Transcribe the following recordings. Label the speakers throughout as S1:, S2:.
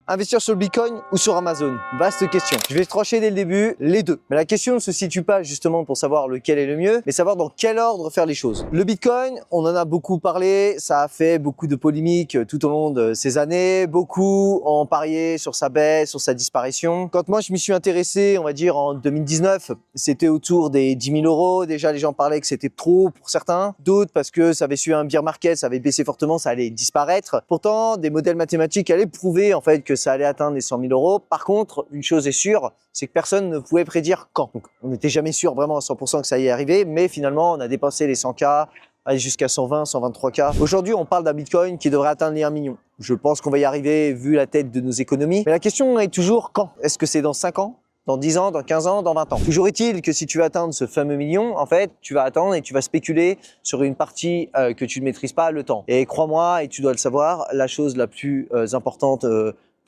S1: Investir sur le Bitcoin ou sur Amazon? Vaste question. Je vais trancher dès le début, les deux. Mais la question ne se situe pas justement pour savoir lequel est le mieux, mais savoir dans quel ordre faire les choses. Le Bitcoin, on en a beaucoup parlé, ça a fait beaucoup de polémiques tout au long de ces années. Beaucoup ont parié sur sa baisse, sur sa disparition. Quand moi je m'y suis intéressé, on va dire en 2019, c'était autour des 10 000 euros. Déjà les gens parlaient que c'était trop pour certains. D'autres parce que ça avait suivi un bear market, ça avait baissé fortement, ça allait disparaître. Pourtant, des modèles mathématiques allaient prouver en fait que ça allait atteindre les 100 000 euros. Par contre, une chose est sûre, c'est que personne ne pouvait prédire quand. Donc, on n'était jamais sûr vraiment à 100% que ça y est arrivé, mais finalement, on a dépassé les 100K, aller jusqu'à 120, 123K. Aujourd'hui, on parle d'un Bitcoin qui devrait atteindre les 1 million. Je pense qu'on va y arriver vu la tête de nos économies. Mais la question est toujours quand? Est-ce que c'est dans 5 ans? Dans 10 ans, dans 15 ans, dans 20 ans. Toujours est-il que si tu veux atteindre ce fameux million, en fait, tu vas attendre et tu vas spéculer sur une partie que tu ne maîtrises pas, le temps. Et crois-moi, et tu dois le savoir, la chose la plus importante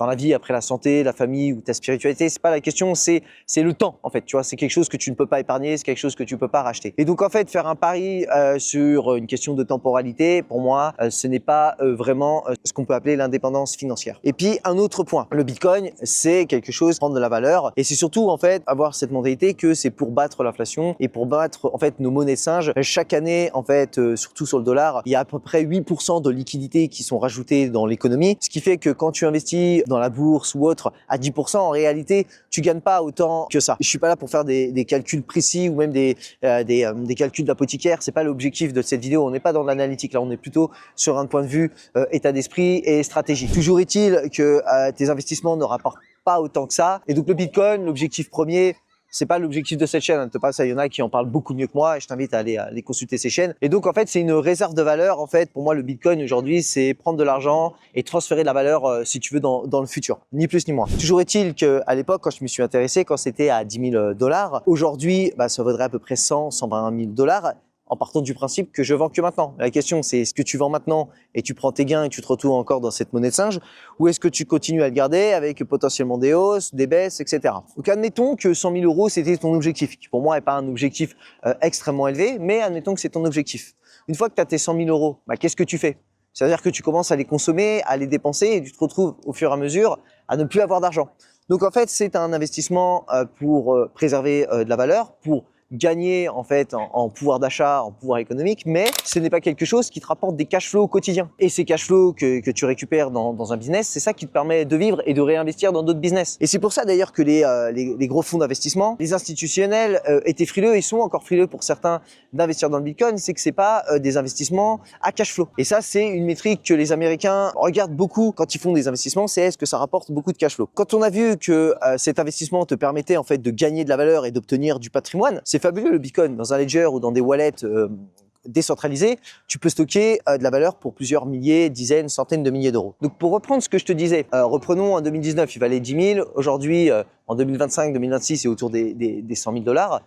S1: dans la vie, après la santé, la famille ou ta spiritualité, c'est pas la question, c'est le temps en fait. Tu vois, c'est quelque chose que tu ne peux pas épargner, c'est quelque chose que tu peux pas racheter. Et donc en fait, faire un pari sur une question de temporalité, pour moi, ce n'est pas vraiment ce qu'on peut appeler l'indépendance financière. Et puis un autre point, le Bitcoin, c'est quelque chose prendre de la valeur, et c'est surtout en fait avoir cette mentalité que c'est pour battre l'inflation et pour battre en fait nos monnaies singes. Chaque année, en fait, surtout sur le dollar, il y a à peu près 8% de liquidités qui sont rajoutées dans l'économie, ce qui fait que quand tu investis dans la bourse ou autre à 10%, en réalité, tu gagnes pas autant que ça. Je suis pas là pour faire des calculs précis ou même des calculs d'apothicaire. C'est pas l'objectif de cette vidéo. On n'est pas dans l'analytique. Là, on est plutôt sur un point de vue état d'esprit et stratégie. Toujours est-il que tes investissements ne rapportent pas autant que ça. Et donc, le Bitcoin, l'objectif premier, c'est pas l'objectif de cette chaîne, hein. Ça, il y en a qui en parlent beaucoup mieux que moi et je t'invite à aller consulter ces chaînes. Et donc, en fait, c'est une réserve de valeur. En fait, pour moi, le Bitcoin aujourd'hui, c'est prendre de l'argent et transférer de la valeur, si tu veux, dans le futur. Ni plus ni moins. Toujours est-il qu'à l'époque, quand je me suis intéressé, quand c'était à 10 000 $, aujourd'hui, ça vaudrait à peu près 100, 120 000 $. En partant du principe que je vends que maintenant. La question, c'est est-ce que tu vends maintenant et tu prends tes gains et tu te retrouves encore dans cette monnaie de singe, ou est-ce que tu continues à le garder avec potentiellement des hausses, des baisses, etc. Donc admettons que 100 000 euros, c'était ton objectif, qui pour moi n'est pas un objectif extrêmement élevé, mais admettons que c'est ton objectif. Une fois que tu as tes 100 000 euros, qu'est-ce que tu fais? C'est-à-dire que tu commences à les consommer, à les dépenser et tu te retrouves au fur et à mesure à ne plus avoir d'argent. Donc en fait, c'est un investissement pour préserver de la valeur, pour gagner en fait en pouvoir d'achat, en pouvoir économique, mais ce n'est pas quelque chose qui te rapporte des cash flows au quotidien. Et ces cash flows que tu récupères dans un business, c'est ça qui te permet de vivre et de réinvestir dans d'autres business. Et c'est pour ça d'ailleurs que les gros fonds d'investissement, les institutionnels étaient frileux et sont encore frileux pour certains d'investir dans le Bitcoin, c'est que c'est pas des investissements à cash flow. Et ça, c'est une métrique que les Américains regardent beaucoup quand ils font des investissements, c'est est-ce que ça rapporte beaucoup de cash flow. Quand on a vu que cet investissement te permettait en fait de gagner de la valeur et d'obtenir du patrimoine, c'est fabuleux le Bitcoin. Dans un ledger ou dans des wallets décentralisés, tu peux stocker de la valeur pour plusieurs milliers, dizaines, centaines de milliers d'euros. Donc pour reprendre ce que je te disais, reprenons en 2019, il valait 10 000. Aujourd'hui, en 2025, 2026, c'est autour des 100 000 $.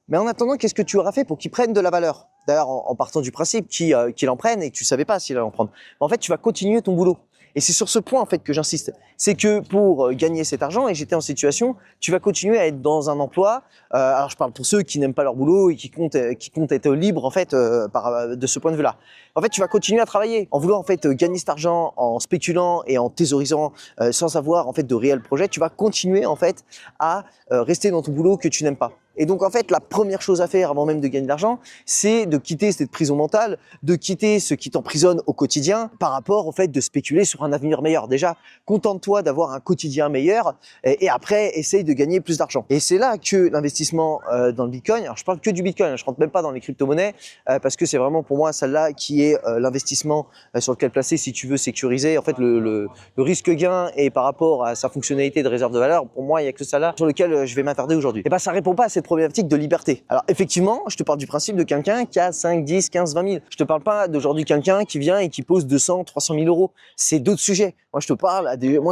S1: Mais en attendant, qu'est-ce que tu auras fait pour qu'ils prennent de la valeur? D'ailleurs, en partant du principe qu'il en prenne et que tu savais pas s'il allait en prendre. En fait, tu vas continuer ton boulot. Et c'est sur ce point en fait que j'insiste. C'est que pour gagner cet argent, et j'étais en situation, tu vas continuer à être dans un emploi. Alors je parle pour ceux qui n'aiment pas leur boulot et qui comptent être libres en fait de ce point de vue-là. En fait, tu vas continuer à travailler en voulant en fait gagner cet argent en spéculant et en thésaurisant sans avoir en fait de réels projets. Tu vas continuer en fait à rester dans ton boulot que tu n'aimes pas. Et donc en fait, la première chose à faire avant même de gagner de l'argent, c'est de quitter cette prison mentale, de quitter ce qui t'emprisonne au quotidien par rapport au fait de spéculer sur un avenir meilleur. Déjà, contente-toi d'avoir un quotidien meilleur et après, essaye de gagner plus d'argent. Et c'est là que l'investissement dans le Bitcoin, alors je parle que du Bitcoin, je rentre même pas dans les crypto-monnaies parce que c'est vraiment pour moi celle-là qui est l'investissement sur lequel placer si tu veux sécuriser en fait le risque-gain et par rapport à sa fonctionnalité de réserve de valeur, pour moi, il y a que celle-là sur lequel je vais m'attarder aujourd'hui. Et ça répond pas à cette problématique de liberté. Alors effectivement, je te parle du principe de quelqu'un qui a 5, 10, 15, 20 000. Je te parle pas d'aujourd'hui quelqu'un qui vient et qui pose 200, 300 000 euros. C'est d'autres sujets. Moi,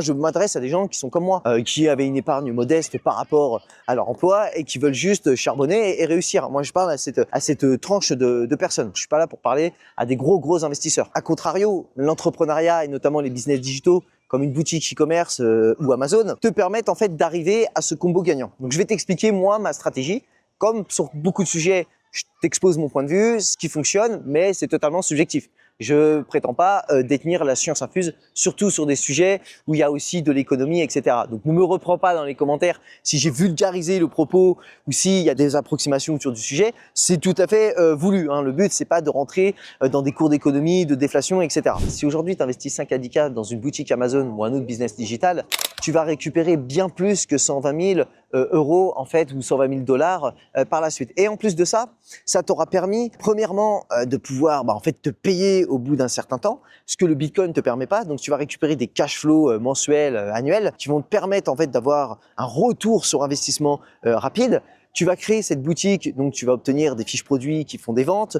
S1: je m'adresse à des gens qui sont comme moi, qui avaient une épargne modeste par rapport à leur emploi et qui veulent juste charbonner et réussir. Moi, je parle à cette tranche de personnes. Je suis pas là pour parler à des gros investisseurs. A contrario, l'entrepreneuriat et notamment les business digitaux comme une boutique e-commerce ou Amazon, te permettent en fait d'arriver à ce combo gagnant. Donc je vais t'expliquer moi ma stratégie. Comme sur beaucoup de sujets, je t'expose mon point de vue, ce qui fonctionne, mais c'est totalement subjectif. Je prétends pas détenir la science infuse, surtout sur des sujets où il y a aussi de l'économie, etc. Donc ne me reprends pas dans les commentaires si j'ai vulgarisé le propos ou s'il y a des approximations autour du sujet. C'est tout à fait voulu, hein. Le but, c'est pas de rentrer dans des cours d'économie, de déflation, etc. Si aujourd'hui tu investis 5 à 10 K dans une boutique Amazon ou un autre business digital, tu vas récupérer bien plus que 120 000 euros en fait ou 120 000 dollars par la suite. Et en plus de ça, ça t'aura permis premièrement de pouvoir en fait te payer au bout d'un certain temps, ce que le Bitcoin ne te permet pas. Donc tu vas récupérer des cash flows mensuels, annuels, qui vont te permettre en fait d'avoir un retour sur investissement rapide. Tu vas créer cette boutique, donc tu vas obtenir des fiches produits qui font des ventes,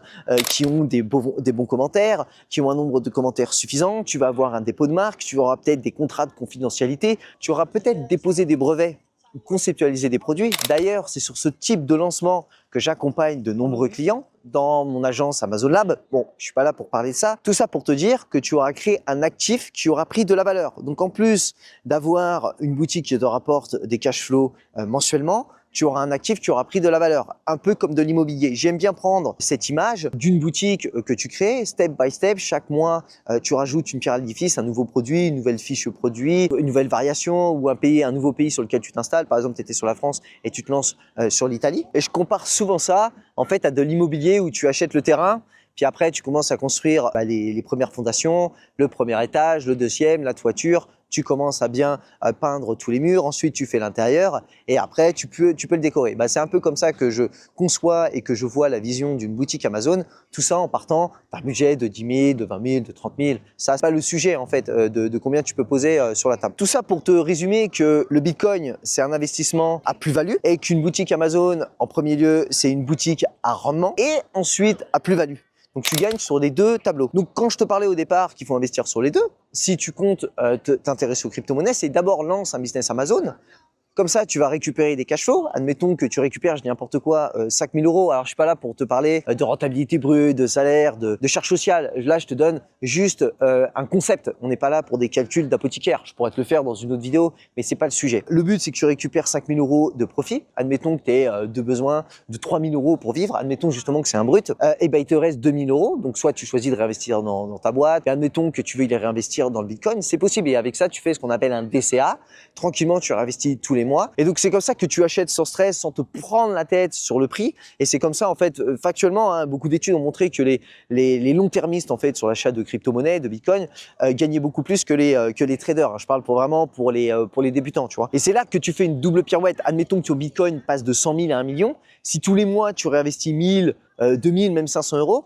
S1: qui ont des bons commentaires, qui ont un nombre de commentaires suffisant. Tu vas avoir un dépôt de marque, tu auras peut-être des contrats de confidentialité, tu auras peut-être déposé des brevets ou conceptualisé des produits. D'ailleurs, c'est sur ce type de lancement que j'accompagne de nombreux clients dans mon agence Amazon Lab. Bon, je suis pas là pour parler de ça. Tout ça pour te dire que tu auras créé un actif qui aura pris de la valeur. Donc en plus d'avoir une boutique qui te rapporte des cash flows mensuellement, tu auras un actif qui aura pris de la valeur, un peu comme de l'immobilier. J'aime bien prendre cette image d'une boutique que tu crées, step by step. Chaque mois, tu rajoutes une pierre à l'édifice, un nouveau produit, une nouvelle fiche produit, une nouvelle variation ou un nouveau pays sur lequel tu t'installes. Par exemple, tu étais sur la France et tu te lances sur l'Italie. Et je compare souvent ça en fait à de l'immobilier où tu achètes le terrain. Puis après, tu commences à construire les premières fondations, le premier étage, le deuxième, la toiture. Tu commences à bien peindre tous les murs. Ensuite, tu fais l'intérieur et après, tu peux le décorer. C'est un peu comme ça que je conçois et que je vois la vision d'une boutique Amazon. Tout ça en partant d'un budget de 10 000, de 20 000, de 30 000. Ça, c'est pas le sujet en fait de combien tu peux poser sur la table. Tout ça pour te résumer que le Bitcoin, c'est un investissement à plus-value et qu'une boutique Amazon, en premier lieu, c'est une boutique à rendement et ensuite à plus-value. Donc, tu gagnes sur les deux tableaux. Donc, quand je te parlais au départ qu'il faut investir sur les deux, si tu comptes t'intéresser aux crypto-monnaies, c'est d'abord lance un business Amazon. Comme ça, tu vas récupérer des cash flows. Admettons que tu récupères, je dis n'importe quoi, 5 000 euros. Alors, je suis pas là pour te parler de rentabilité brute, de salaire, de charge sociale. Là, je te donne juste un concept. On n'est pas là pour des calculs d'apothicaire. Je pourrais te le faire dans une autre vidéo, mais c'est pas le sujet. Le but, c'est que tu récupères 5 000 euros de profit. Admettons que tu aies de besoin de 3 000 euros pour vivre. Admettons justement que c'est un brut. Et il te reste 2 000 euros. Donc, soit tu choisis de réinvestir dans ta boîte. Et admettons que tu veux les réinvestir dans le Bitcoin. C'est possible. Et avec ça, tu fais ce qu'on appelle un DCA. Tranquillement, tu réinvestis tous les mois. Et donc, c'est comme ça que tu achètes sans stress, sans te prendre la tête sur le prix. Et c'est comme ça, en fait, factuellement, beaucoup d'études ont montré que les long-termistes, en fait, sur l'achat de crypto-monnaies, de Bitcoin, gagnaient beaucoup plus que les traders. Je parle vraiment pour les débutants, tu vois. Et c'est là que tu fais une double pirouette. Admettons que ton Bitcoin passe de 100 000 à 1 million. Si tous les mois, tu réinvestis 1 000, 2 000, même 500 euros,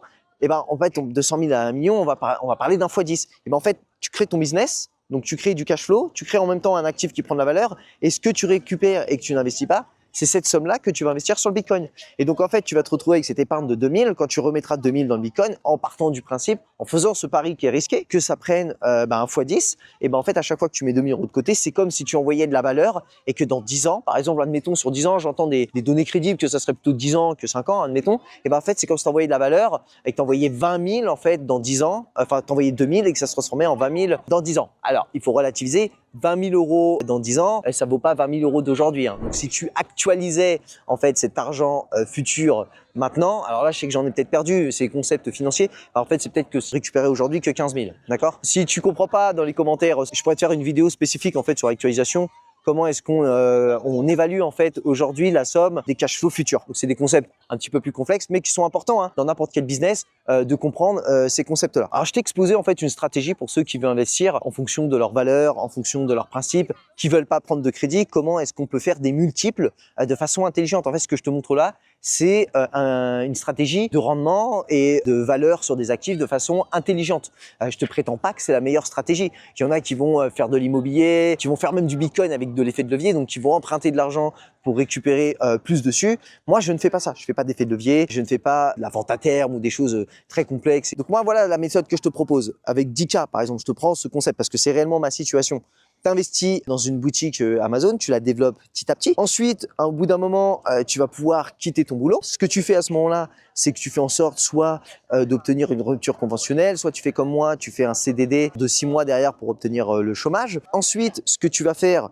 S1: en fait, de 100 000 à 1 million, on va parler d'un fois 10. En fait, tu crées ton business. Donc, tu crées du cash flow, tu crées en même temps un actif qui prend de la valeur. Et ce que tu récupères et que tu n'investis pas, c'est cette somme-là que tu vas investir sur le Bitcoin. Et donc, en fait, tu vas te retrouver avec cette épargne de 2000 quand tu remettras 2000 dans le Bitcoin en partant du principe, en faisant ce pari qui est risqué, que ça prenne un fois 10. Et en fait, à chaque fois que tu mets 2000 euros de côté, c'est comme si tu envoyais de la valeur et que dans 10 ans, par exemple, admettons sur 10 ans, j'entends des données crédibles que ça serait plutôt 10 ans que 5 ans, admettons. En fait, c'est comme si tu envoyais de la valeur et que tu envoyais 20 000 en fait dans 10 ans, enfin, tu envoyais 2000 et que ça se transformait en 20 000 dans 10 ans. Alors, il faut relativiser. 20 000 euros dans 10 ans, ça vaut pas 20 000 euros d'aujourd'hui. Donc, si tu actualisais en fait cet argent futur maintenant, alors là, je sais que j'en ai peut-être perdu ces concepts financiers. En fait, c'est peut-être que récupérer aujourd'hui que 15 000. D'accord? Si tu comprends pas dans les commentaires, je pourrais te faire une vidéo spécifique en fait sur l'actualisation. Comment est-ce qu'on évalue en fait aujourd'hui la somme des cash flows futurs. Donc c'est des concepts un petit peu plus complexes, mais qui sont importants dans n'importe quel business de comprendre ces concepts-là. Alors je t'ai exposé en fait une stratégie pour ceux qui veulent investir en fonction de leurs valeurs, en fonction de leurs principes, qui veulent pas prendre de crédit. Comment est-ce qu'on peut faire des multiples de façon intelligente. En fait, ce que je te montre là, c'est une stratégie de rendement et de valeur sur des actifs de façon intelligente. Je te prétends pas que c'est la meilleure stratégie. Il y en a qui vont faire de l'immobilier, qui vont faire même du Bitcoin avec de l'effet de levier, donc qui vont emprunter de l'argent pour récupérer plus dessus. Moi, je ne fais pas ça. Je fais pas d'effet de levier, je ne fais pas de la vente à terme ou des choses très complexes. Donc moi, voilà la méthode que je te propose. Avec 10K, par exemple, je te prends ce concept parce que c'est réellement ma situation. Tu investis dans une boutique Amazon, tu la développes petit à petit. Ensuite, au bout d'un moment, tu vas pouvoir quitter ton boulot. Ce que tu fais à ce moment-là, c'est que tu fais en sorte soit d'obtenir une rupture conventionnelle, soit tu fais comme moi, tu fais un CDD de 6 mois derrière pour obtenir le chômage. Ensuite, ce que tu vas faire,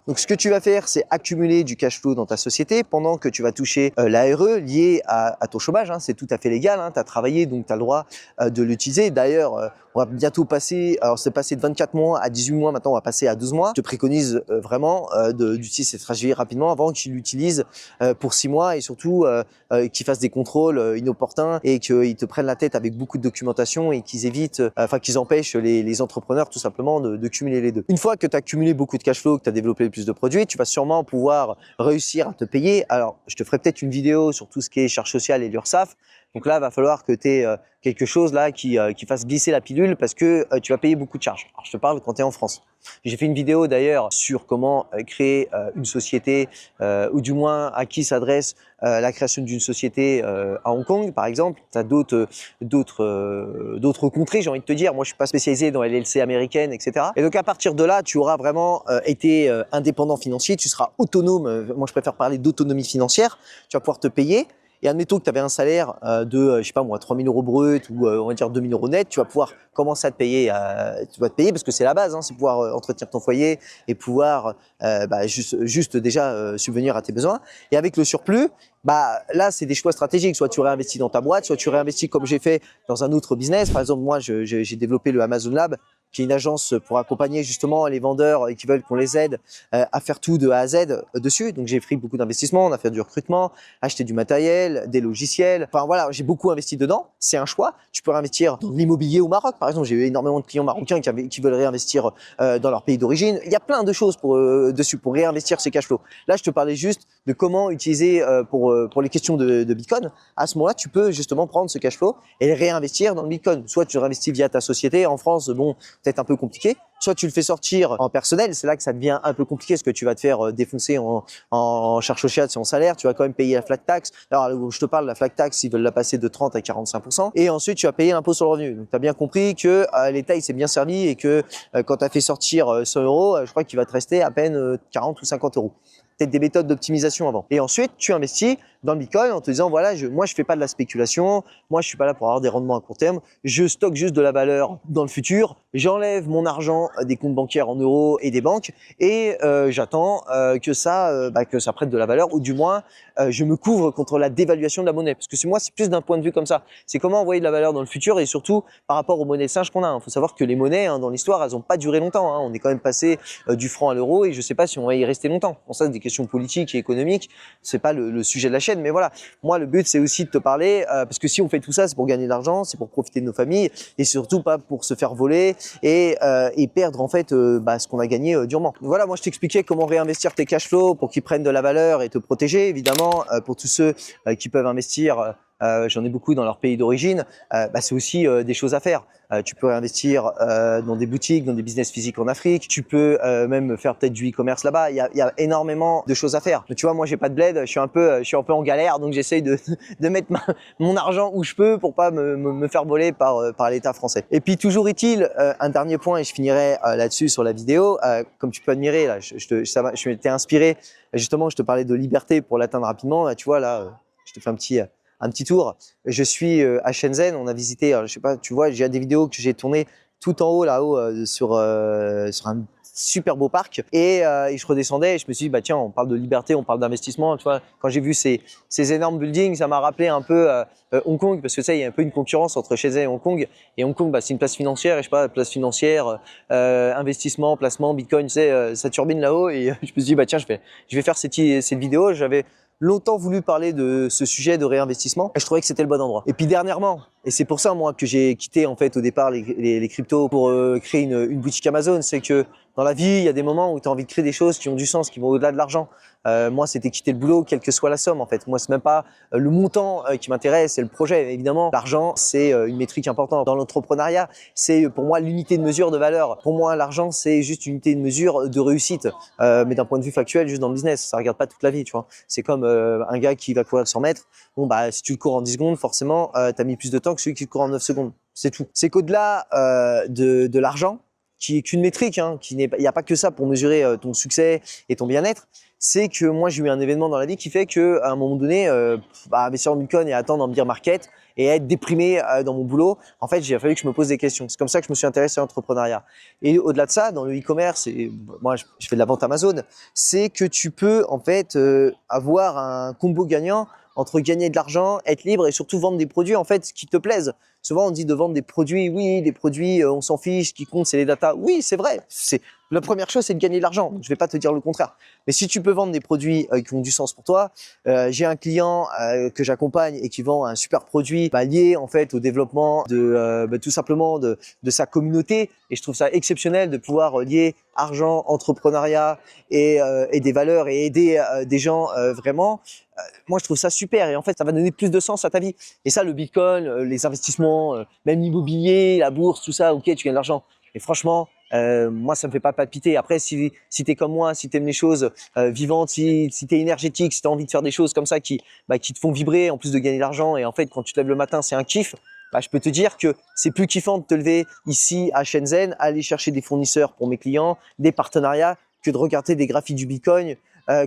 S1: c'est accumuler du cash flow dans ta société pendant que tu vas toucher l'ARE lié à ton chômage. Hein. C'est tout à fait légal, hein. Tu as travaillé, donc tu as le droit de l'utiliser. D'ailleurs, on va bientôt passer, alors c'est passé de 24 mois à 18 mois, maintenant on va passer à 12 mois. Je te préconise vraiment d'utiliser cette stratégie rapidement avant qu'il l'utilise pour 6 mois et surtout qu'ils fassent des contrôles inopportuns et qu'ils te prennent la tête avec beaucoup de documentation et qu'ils évitent, qu'ils empêchent les entrepreneurs tout simplement de cumuler les deux. Une fois que tu as cumulé beaucoup de cash flow, que tu as développé plus de produits, tu vas sûrement pouvoir réussir à te payer. Alors, je te ferai peut-être une vidéo sur tout ce qui est charge sociale et l'URSSAF. Donc là, il va falloir que tu aies quelque chose là qui fasse glisser la pilule parce que tu vas payer beaucoup de charges. Alors, je te parle quand tu es en France. J'ai fait une vidéo d'ailleurs sur comment créer une société ou du moins à qui s'adresse la création d'une société à Hong Kong par exemple. Tu as d'autres contrées, j'ai envie de te dire. Moi, je suis pas spécialisé dans les LLC américaines, etc. Et donc à partir de là, tu auras vraiment été indépendant financier, tu seras autonome. Moi, je préfère parler d'autonomie financière. Tu vas pouvoir te payer. Et admettons que tu avais un salaire de, je sais pas moi, 3 000 € brut ou on va dire 2 000 € net, tu vas pouvoir commencer à te payer. Tu vas te payer parce que c'est la base, hein, c'est pouvoir entretenir ton foyer et pouvoir juste déjà subvenir à tes besoins. Et avec le surplus, là c'est des choix stratégiques. Soit tu réinvestis dans ta boîte, soit tu réinvestis comme j'ai fait dans un autre business. Par exemple, moi j'ai développé le Amazon Lab, qui est une agence pour accompagner justement les vendeurs qui veulent qu'on les aide à faire tout de A à Z dessus. Donc j'ai pris beaucoup d'investissements, on a fait du recrutement, acheté du matériel, des logiciels. Enfin voilà, j'ai beaucoup investi dedans. C'est un choix. Tu peux réinvestir dans l'immobilier au Maroc, par exemple. J'ai eu énormément de clients marocains qui veulent réinvestir dans leur pays d'origine. Il y a plein de choses dessus pour réinvestir ces cash flows. Là, je te parlais juste de comment utiliser pour les questions de Bitcoin. À ce moment-là, tu peux justement prendre ce cash flow et le réinvestir dans le Bitcoin. Soit tu réinvestis via ta société. En France, bon, peut-être un peu compliqué. Soit tu le fais sortir en personnel, c'est là que ça devient un peu compliqué parce que tu vas te faire défoncer en charge sociale, c'est en salaire, tu vas quand même payer la flat tax. Alors je te parle de la flat tax, ils veulent la passer de 30 à 45%. Et ensuite tu vas payer l'impôt sur le revenu. Donc tu as bien compris que l'État il s'est bien servi et que quand tu as fait sortir 100 €, je crois qu'il va te rester à peine 40 ou 50 €. Peut-être des méthodes d'optimisation avant. Et ensuite, tu investis dans le Bitcoin en te disant, voilà, moi, je fais pas de la spéculation. Moi, je suis pas là pour avoir des rendements à court terme. Je stocke juste de la valeur dans le futur. J'enlève mon argent des comptes bancaires en euros et des banques et j'attends que ça prenne de la valeur ou du moins, je me couvre contre la dévaluation de la monnaie. Parce que moi, c'est plus d'un point de vue comme ça. C'est comment envoyer de la valeur dans le futur et surtout par rapport aux monnaies singes qu'on a. Il faut savoir que les monnaies, dans l'histoire, elles ont pas duré longtemps. On est quand même passé du franc à l'euro et je sais pas si on va y rester longtemps. Bon, ça, c'est des questions politiques et économiques. C'est pas le sujet de la chaîne, mais voilà. Moi, le but, c'est aussi de te parler parce que si on fait tout ça, c'est pour gagner de l'argent, c'est pour profiter de nos familles et surtout pas pour se faire voler et perdre en fait ce qu'on a gagné durement. Voilà, moi, je t'expliquais comment réinvestir tes cash flows pour qu'ils prennent de la valeur et te protéger, évidemment, pour tous ceux qui peuvent investir. J'en ai beaucoup dans leur pays d'origine, c'est aussi des choses à faire. Tu peux investir dans des boutiques, dans des business physiques en Afrique. Tu peux même faire peut-être du e-commerce là-bas. Il y a énormément de choses à faire. Mais tu vois, moi, j'ai pas de bled. Je suis un peu en galère, donc j'essaye de mettre mon argent où je peux pour pas me faire voler par l'État français. Et puis toujours est-il, un dernier point et je finirai là-dessus sur la vidéo. Comme tu peux admirer, là, je m'étais inspiré. Justement, je te parlais de liberté pour l'atteindre rapidement. Là, tu vois, là, je te fais un petit tour. Je suis à Shenzhen, on a visité, je sais pas, tu vois, j'ai des vidéos que j'ai tournées tout en haut là-haut sur un super beau parc et je redescendais et je me suis dit tiens, on parle de liberté, on parle d'investissement, tu vois, quand j'ai vu ces énormes buildings, ça m'a rappelé un peu Hong Kong parce que ça, il y a un peu une concurrence entre Shenzhen et Hong Kong c'est une place financière et je sais pas, place financière, investissement, placement, Bitcoin, tu sais, ça turbine là-haut et je me suis dit tiens, je vais faire cette vidéo. J'avais longtemps voulu parler de ce sujet de réinvestissement et je trouvais que c'était le bon endroit. Et puis dernièrement, et c'est pour ça moi que j'ai quitté en fait au départ les cryptos pour créer une boutique Amazon, c'est que dans la vie, il y a des moments où tu as envie de créer des choses qui ont du sens, qui vont au-delà de l'argent. Moi, c'était quitter le boulot, quelle que soit la somme en fait. Moi, c'est même pas le montant qui m'intéresse, c'est le projet. Évidemment, l'argent, c'est une métrique importante. Dans l'entrepreneuriat, c'est pour moi l'unité de mesure de valeur. Pour moi, l'argent, c'est juste une unité de mesure de réussite. Mais d'un point de vue factuel, juste dans le business, ça regarde pas toute la vie, tu vois. C'est comme un gars qui va courir 100 mètres. Bon, si tu le cours en 10 secondes, forcément, tu as mis plus de temps que celui qui court en 9 secondes. C'est tout. C'est qu'au-delà de l'argent, qui est qu'une métrique, hein, il n'y a pas que ça pour mesurer ton succès et ton bien-être. C'est que moi, j'ai eu un événement dans la vie qui fait que à un moment donné, investir en Bitcoin et attendre en bear market et être déprimé dans mon boulot, en fait, il a fallu que je me pose des questions. C'est comme ça que je me suis intéressé à l'entrepreneuriat. Et au-delà de ça, dans le e-commerce, et moi, je fais de la vente Amazon, c'est que tu peux en fait avoir un combo gagnant entre gagner de l'argent, être libre et surtout vendre des produits en fait qui te plaisent. Souvent, on dit de vendre des produits, oui, des produits, on s'en fiche, ce qui compte, c'est les datas. Oui, c'est vrai. La première chose, c'est de gagner de l'argent. Je vais pas te dire le contraire. Mais si tu peux vendre des produits qui ont du sens pour toi, j'ai un client que j'accompagne et qui vend un super produit lié en fait au développement de tout simplement de sa communauté. Et je trouve ça exceptionnel de pouvoir lier argent, entrepreneuriat et des valeurs et aider des gens vraiment. Moi, je trouve ça super et en fait, ça va donner plus de sens à ta vie. Et ça, le Bitcoin, les investissements, même l'immobilier, la bourse, tout ça, ok, tu gagnes de l'argent. Et franchement, moi, ça me fait pas palpiter. Après, si t'es comme moi, si t'aimes les choses vivantes, si t'es énergétique, si t'as envie de faire des choses comme ça qui te font vibrer, en plus de gagner de l'argent, et en fait, quand tu te lèves le matin, c'est un kiff. Je peux te dire que c'est plus kiffant de te lever ici à Shenzhen, aller chercher des fournisseurs pour mes clients, des partenariats, que de regarder des graphiques du Bitcoin.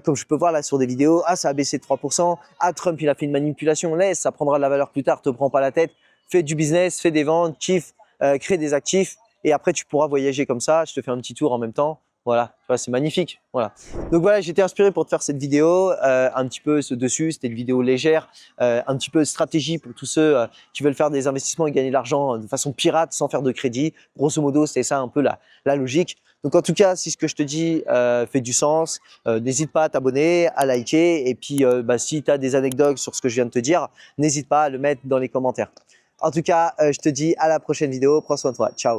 S1: Comme je peux voir là sur des vidéos, ça a baissé de 3%, Trump il a fait une manipulation, laisse, ça prendra de la valeur plus tard, te prends pas la tête, fais du business, fais des ventes, kiffe, crée des actifs et après tu pourras voyager comme ça, je te fais un petit tour en même temps. Voilà, tu vois, c'est magnifique. Voilà. Donc voilà, j'étais inspiré pour te faire cette vidéo, un petit peu dessus. C'était une vidéo légère, un petit peu stratégie pour tous ceux qui veulent faire des investissements et gagner de l'argent de façon pirate sans faire de crédit. Grosso modo, c'est ça un peu la logique. Donc en tout cas, si ce que je te dis fait du sens, n'hésite pas à t'abonner, à liker. Et puis si tu as des anecdotes sur ce que je viens de te dire, n'hésite pas à le mettre dans les commentaires. En tout cas, je te dis à la prochaine vidéo. Prends soin de toi. Ciao.